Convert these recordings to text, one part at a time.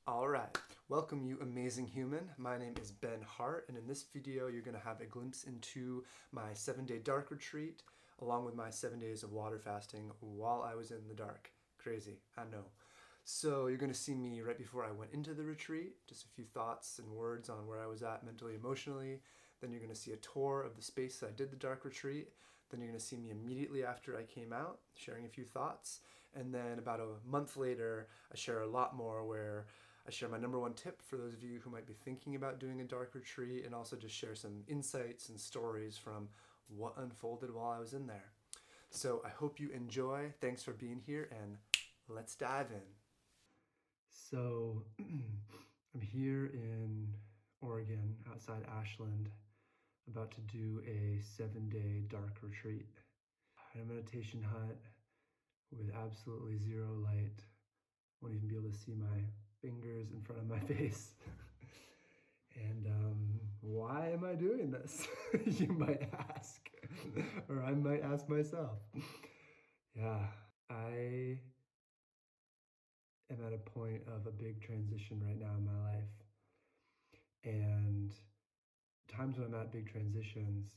All right, welcome you amazing human. My name is Ben Hart, and in this video you're going to have a glimpse into my 7-day dark retreat along with my 7 days of water fasting while I was in the dark. Crazy, I know. So you're going to see me right before I went into the retreat, just a few thoughts and words on where I was at mentally, emotionally. Then you're going to see a tour of the space that I did the dark retreat. Then you're going to see me immediately after I came out, sharing a few thoughts. And then about a month later, I share a lot more where I share my number one tip for those of you who might be thinking about doing a dark retreat, and also just share some insights and stories from what unfolded while I was in there. So I hope you enjoy. Thanks for being here, and let's dive in. So I'm here in Oregon, outside Ashland, about to do a 7-day dark retreat in a meditation hut with absolutely zero light. Won't even be able to see my fingers in front of my face. And why am I doing this? You might ask, or I might ask myself. Yeah, I am at a point of a big transition right now in my life. And times when I'm at big transitions,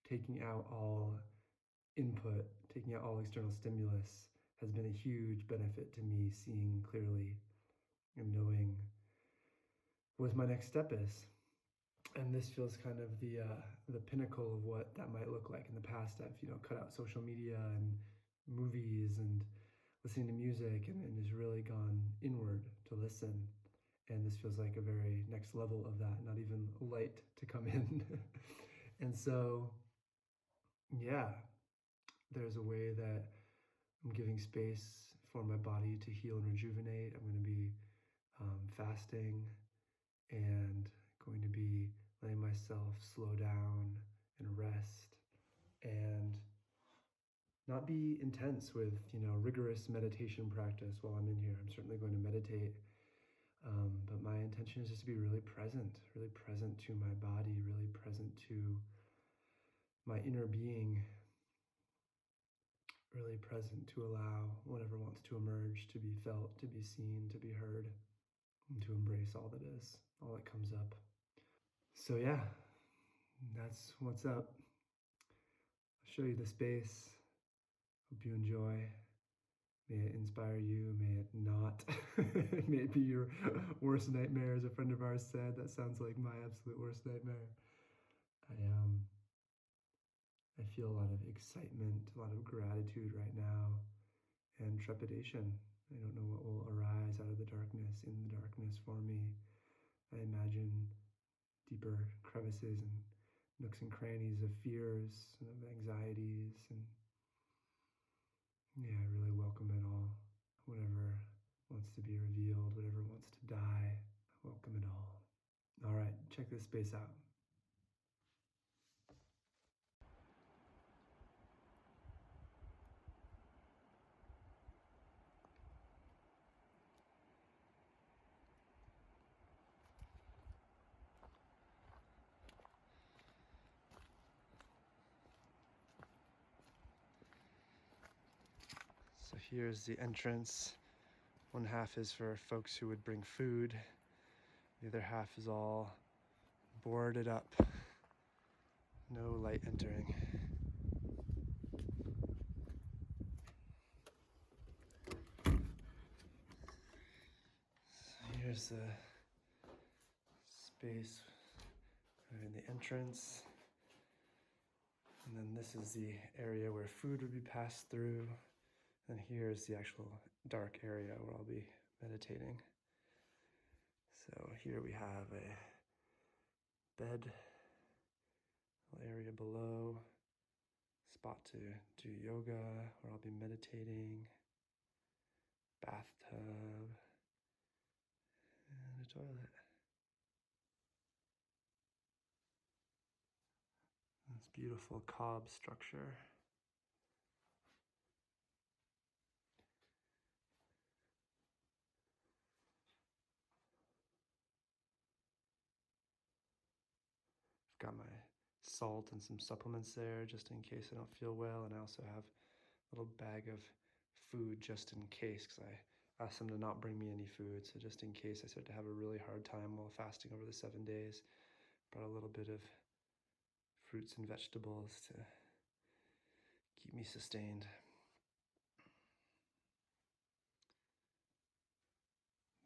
taking out all input, taking out all external stimulus has been a huge benefit to me seeing clearly and knowing what my next step is. And this feels kind of the pinnacle of what that might look like. In the past, I've cut out social media and movies and listening to music, and just really gone inward to listen. And this feels like a very next level of that, not even light to come in. And so, yeah, there's a way that I'm giving space for my body to heal and rejuvenate. I'm going to be fasting and going to be letting myself slow down and rest and not be intense with rigorous meditation practice while I'm in here. I'm certainly going to meditate, but my intention is just to be really present to my body, really present to my inner being, really present to allow whatever wants to emerge to be felt, to be seen, to be heard, and to embrace all that is, all that comes up. So yeah, that's what's up. I'll show you the space. Hope you enjoy. May it inspire you, may it not. May it be your worst nightmare, as a friend of ours said. That sounds like my absolute worst nightmare. I feel a lot of excitement, a lot of gratitude right now, and trepidation. I don't know what will arise out of the darkness, in the darkness for me. I imagine deeper crevices and nooks and crannies of fears and of anxieties, and yeah, I really welcome it all. Whatever wants to be revealed, whatever wants to die, I welcome it all. All right, check this space out. So here's the entrance. One half is for folks who would bring food. The other half is all boarded up. No light entering. So here's the space in the entrance. And then this is the area where food would be passed through. And here's the actual dark area where I'll be meditating. So here we have a bed area below, spot to do yoga where I'll be meditating, bathtub, and a toilet. This beautiful cob structure. I've got my salt and some supplements there just in case I don't feel well, and I also have a little bag of food just in case, because asked them to not bring me any food. So just in case I start to have a really hard time while fasting over the 7 days, brought a little bit of fruits and vegetables to keep me sustained.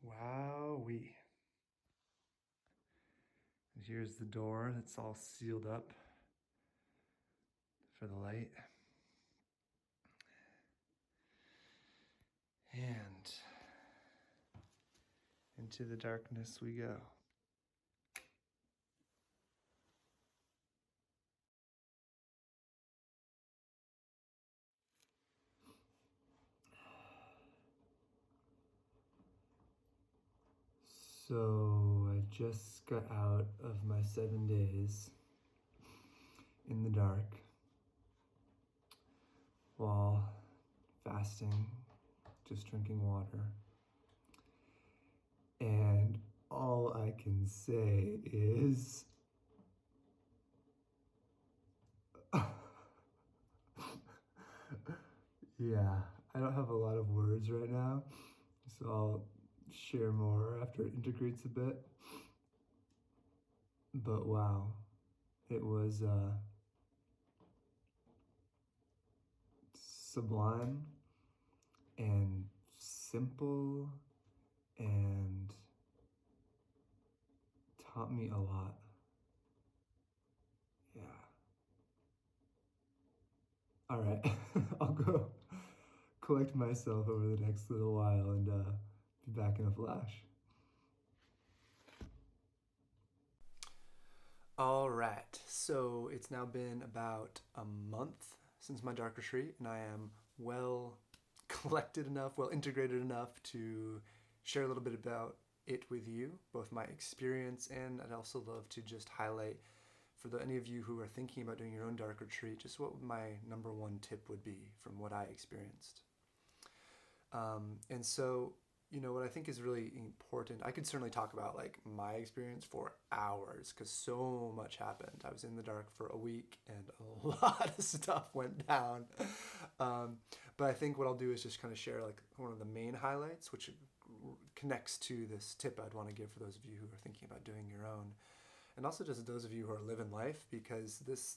Wowee. And here's the door that's all sealed up for the light. And into the darkness we go. So I just got out of my 7 days in the dark while fasting, just drinking water. And all I can say is yeah, I don't have a lot of words right now, so I'll share more after it integrates a bit. But wow, it was sublime and simple and taught me a lot. Yeah. All right, I'll go collect myself over the next little while and be back in a flash. All right, so it's now been about a month since my dark retreat, and I am well collected enough, well integrated enough to share a little bit about it with you, both my experience, and I'd also love to just highlight for any of you who are thinking about doing your own dark retreat, just what my number one tip would be from what I experienced. And so, what I think is really important, I could certainly talk about like my experience for hours because so much happened. I was in the dark for a week and a lot of stuff went down. But I think what I'll do is just kind of share like one of the main highlights, which connects to this tip I'd want to give for those of you who are thinking about doing your own. And also just those of you who are living life, because this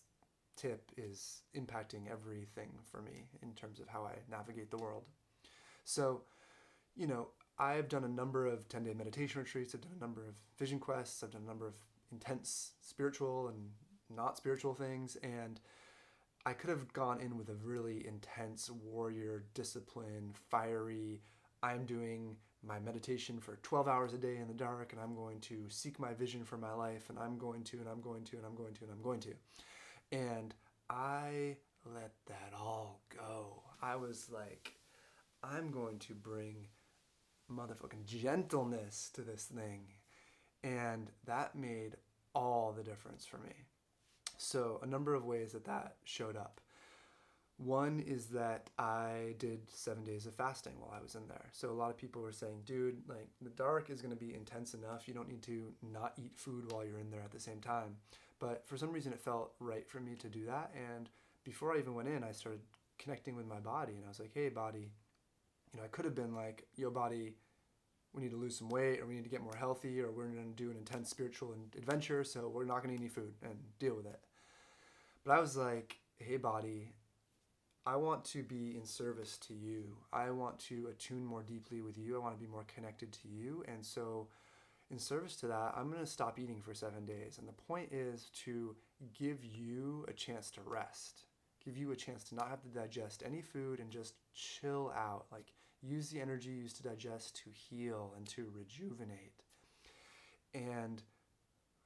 tip is impacting everything for me in terms of how I navigate the world. So, I've done a number of 10-day meditation retreats. I've done a number of vision quests. I've done a number of intense spiritual and not spiritual things. And I could have gone in with a really intense warrior, discipline, fiery, I'm doing my meditation for 12 hours a day in the dark, and I'm going to seek my vision for my life, and I'm going to, and I'm going to, and I'm going to, and I'm going to. And I let that all go. I was like, I'm going to bring motherfucking gentleness to this thing. And that made all the difference for me. So a number of ways that showed up. One is that I did 7 days of fasting while I was in there. So a lot of people were saying, dude, like the dark is going to be intense enough. You don't need to not eat food while you're in there at the same time. But for some reason it felt right for me to do that. And before I even went in, I started connecting with my body. And I was like, hey, body, I could have been like, yo, body, we need to lose some weight, or we need to get more healthy, or we're going to do an intense spiritual adventure, so we're not going to eat any food and deal with it. But I was like, hey, body, I want to be in service to you. I want to attune more deeply with you. I want to be more connected to you. And so in service to that, I'm going to stop eating for 7 days. And the point is to give you a chance to rest, give you a chance to not have to digest any food and just chill out. Like use the energy used to digest to heal and to rejuvenate. And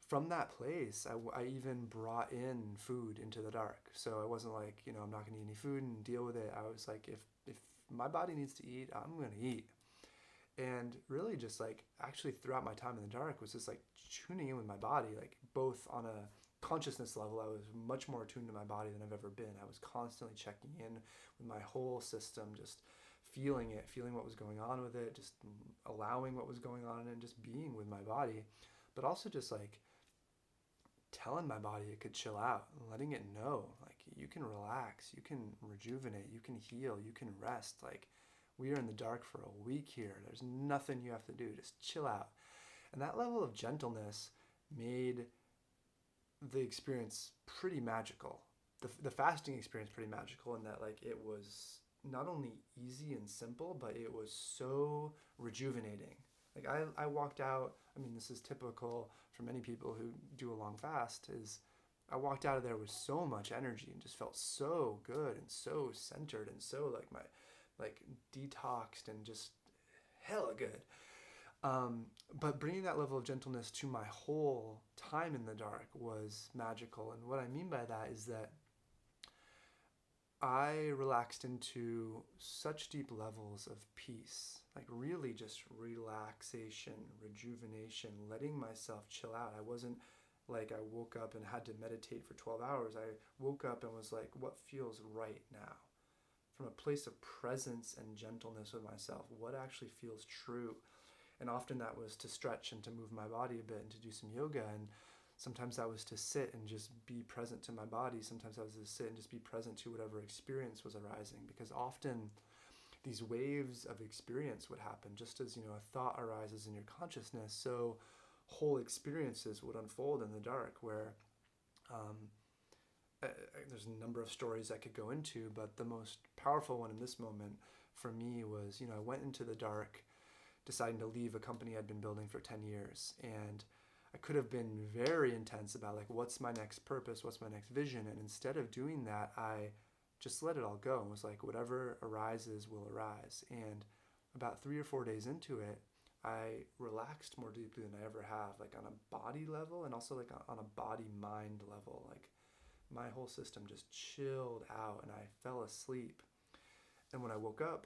from that place, I even brought in food into the dark. So I wasn't like, I'm not going to eat any food and deal with it. I was like, if my body needs to eat, I'm going to eat. And really just like actually throughout my time in the dark was just like tuning in with my body, like both on a consciousness level, I was much more attuned to my body than I've ever been. I was constantly checking in with my whole system, just feeling it, feeling what was going on with it, just allowing what was going on and just being with my body, but also just like telling my body it could chill out, letting it know like you can relax, you can rejuvenate, you can heal, you can rest. Like We are in the dark for a week here. There's nothing you have to do. Just chill out. And that level of gentleness made the experience pretty magical. The fasting experience pretty magical in that like it was not only easy and simple, but it was so rejuvenating. Like I walked out, I mean, this is typical for many people who do a long fast, is I walked out of there with so much energy and just felt so good and so centered and so like detoxed and just hella good. But bringing that level of gentleness to my whole time in the dark was magical. And what I mean by that is that I relaxed into such deep levels of peace, like really just relaxation, rejuvenation, letting myself chill out. I wasn't like I woke up and had to meditate for 12 hours. I woke up and was like, what feels right now? From a place of presence and gentleness with myself, what actually feels true? And often that was to stretch and to move my body a bit and to do some yoga. And sometimes that was to sit and just be present to my body. Sometimes that was to sit and just be present to whatever experience was arising. Because often these waves of experience would happen just as, a thought arises in your consciousness. So whole experiences would unfold in the dark where there's a number of stories I could go into, but the most powerful one in this moment for me was, I went into the dark deciding to leave a company I'd been building for 10 years. And I could have been very intense about like, what's my next purpose? What's my next vision? And instead of doing that, I just let it all go and was like, whatever arises will arise. And about 3 or 4 days into it, I relaxed more deeply than I ever have, like on a body level and also like on a body-mind level. Like my whole system just chilled out and I fell asleep. And when I woke up,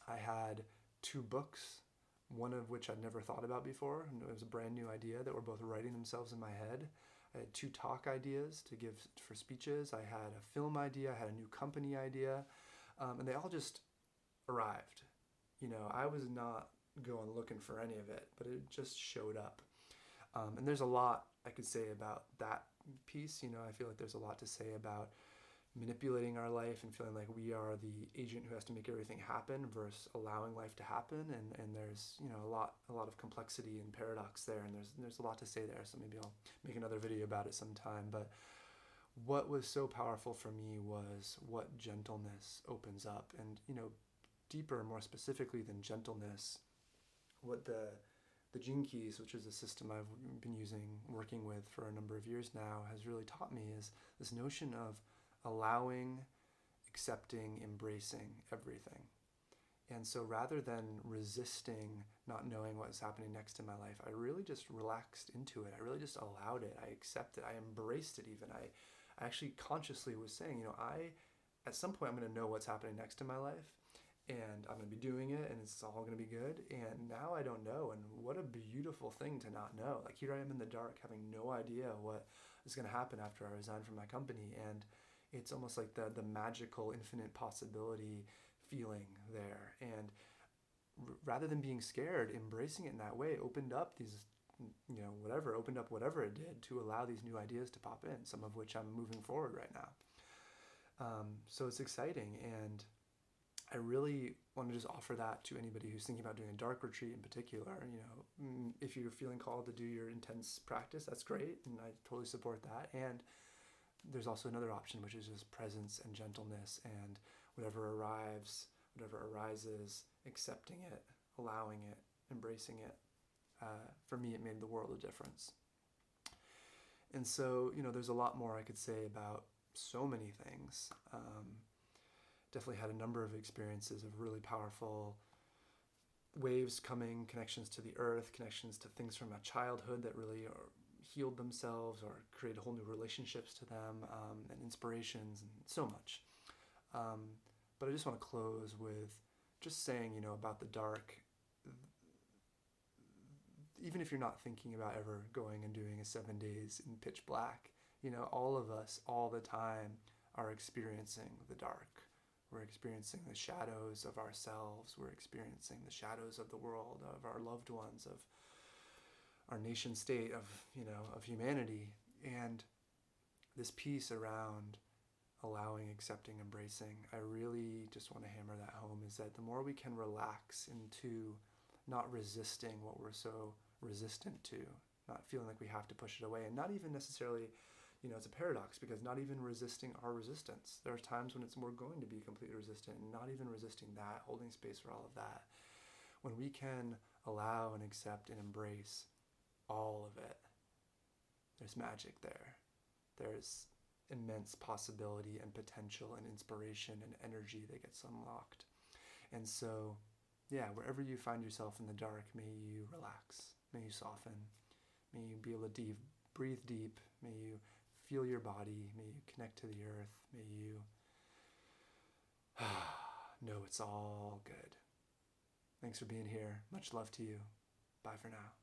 I had 2 books, one of which I'd never thought about before. And it was a brand new idea that were both writing themselves in my head. I had 2 talk ideas to give for speeches. I had a film idea. I had a new company idea. And they all just arrived. I was not going looking for any of it, but it just showed up. And there's a lot I could say about that piece. I feel like there's a lot to say about manipulating our life and feeling like we are the agent who has to make everything happen versus allowing life to happen. And there's, a lot of complexity and paradox there. And there's a lot to say there. So maybe I'll make another video about it sometime. But what was so powerful for me was what gentleness opens up. And, deeper, more specifically than gentleness, what the Gene Keys, which is a system I've been working with for a number of years now, has really taught me is this notion of allowing, accepting, embracing everything. And so rather than resisting not knowing what was happening next in my life, I really just relaxed into it. I really just allowed it. I accepted. I embraced it even. I actually consciously was saying, at some point I'm going to know what's happening next in my life. And I'm going to be doing it, and it's all going to be good. And now I don't know, and what a beautiful thing to not know. Like here I am in the dark, having no idea what is going to happen after I resign from my company. And it's almost like the magical, infinite possibility feeling there. And rather than being scared, embracing it in that way opened up these, opened up whatever it did to allow these new ideas to pop in, some of which I'm moving forward right now. So it's exciting, and I really want to just offer that to anybody who's thinking about doing a dark retreat in particular. If you're feeling called to do your intense practice, that's great, and I totally support that. And there's also another option, which is just presence and gentleness, and whatever arrives, whatever arises, accepting it, allowing it, embracing it. For me, it made the world of difference. And so, there's a lot more I could say about so many things. Definitely had a number of experiences of really powerful waves coming, connections to the earth, connections to things from my childhood that really healed themselves or created whole new relationships to them, and inspirations and so much. But I just want to close with just saying, about the dark. Even if you're not thinking about ever going and doing a 7 days in pitch black, all of us all the time are experiencing the dark. We're experiencing the shadows of ourselves. We're experiencing the shadows of the world, of our loved ones, of our nation state, of humanity. And this piece around allowing, accepting, embracing, I really just want to hammer that home, is that the more we can relax into not resisting what we're so resistant to, not feeling like we have to push it away, and not even necessarily, it's a paradox, because not even resisting our resistance. There are times when we're going to be completely resistant, and not even resisting that, holding space for all of that. When we can allow and accept and embrace all of it, there's magic there. There's immense possibility and potential and inspiration and energy that gets unlocked. And so, yeah, wherever you find yourself in the dark, may you relax, may you soften, may you be able to breathe deep, may you feel your body, may you connect to the earth, may you know it's all good. Thanks for being here. Much love to you. Bye for now.